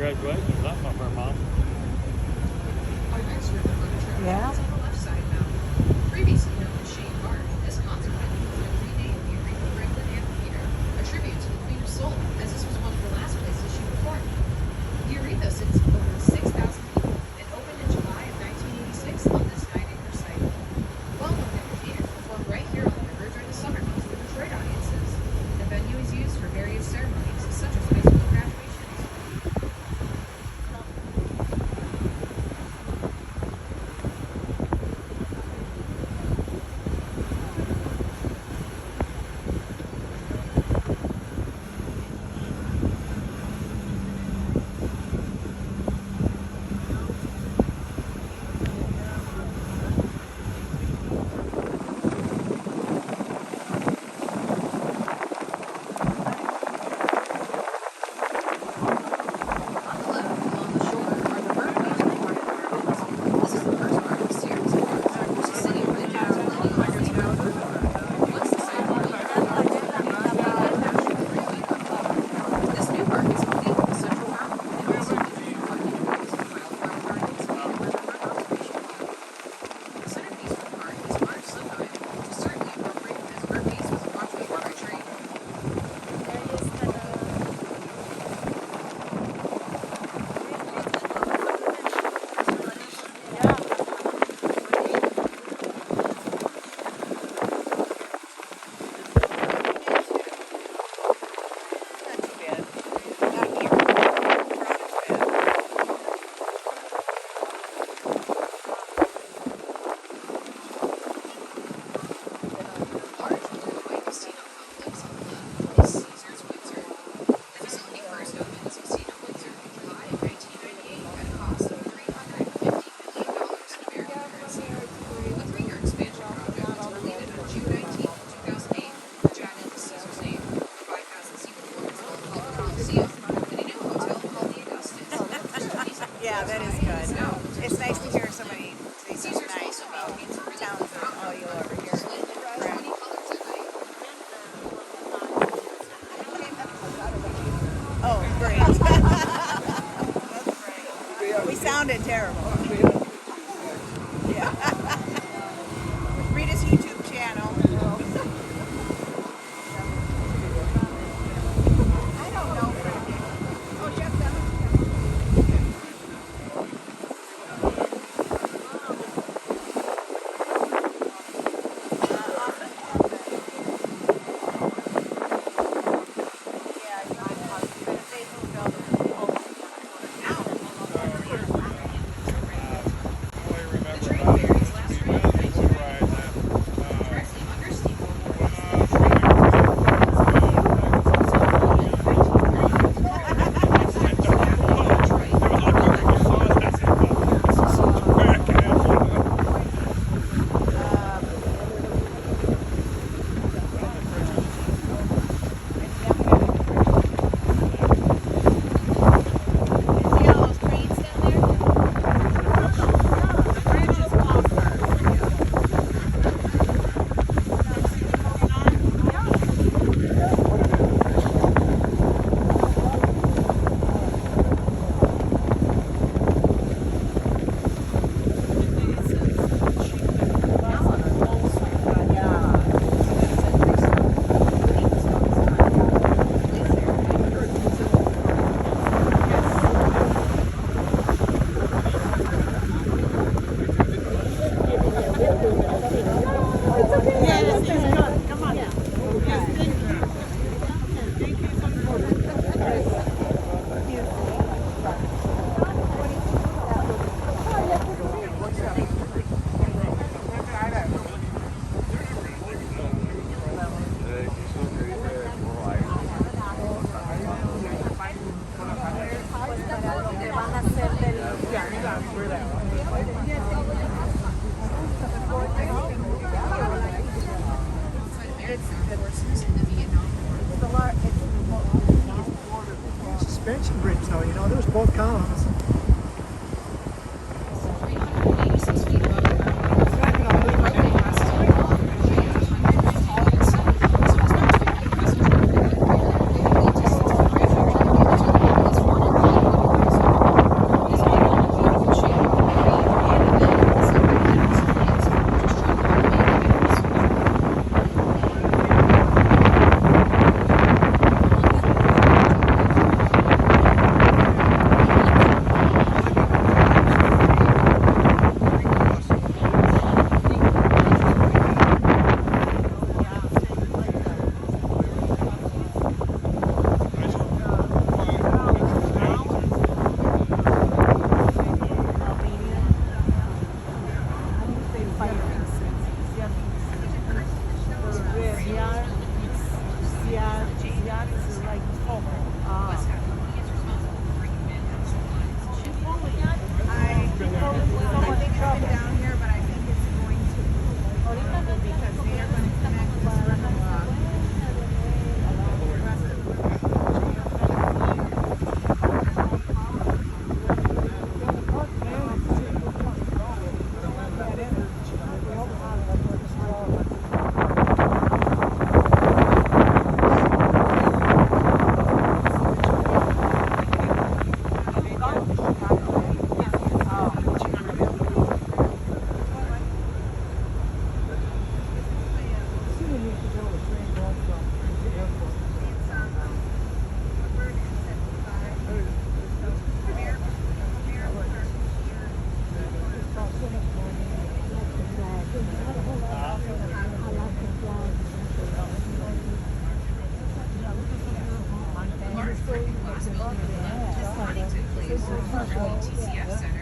graduation. That's not for mom. Yeah. Previously known as Shane Park, this concert venue renamed the Aretha Franklin Amphitheater, a tribute to the Queen of Soul, as this was one of the last places she performed. The Aretha sits over 6,000 people and opened in July of 1986 on this 9-acre site. Well-known entertainers performed right here on the river during the summer months for Detroit audiences. The venue is used for various ceremonies, such as high school graduations. Yeah, that is good. It's nice to hear somebody say something nice about towns that all you'll ever hear. Oh, great. We sounded terrible. Yeah. Rita's YouTube channel. I don't know. Oh, Jeff, Suspension bridge, though, you know, there's both cars. There was a train going from the airport. It costs so much money. The large breaking glass building on the left is planning to place a TCF center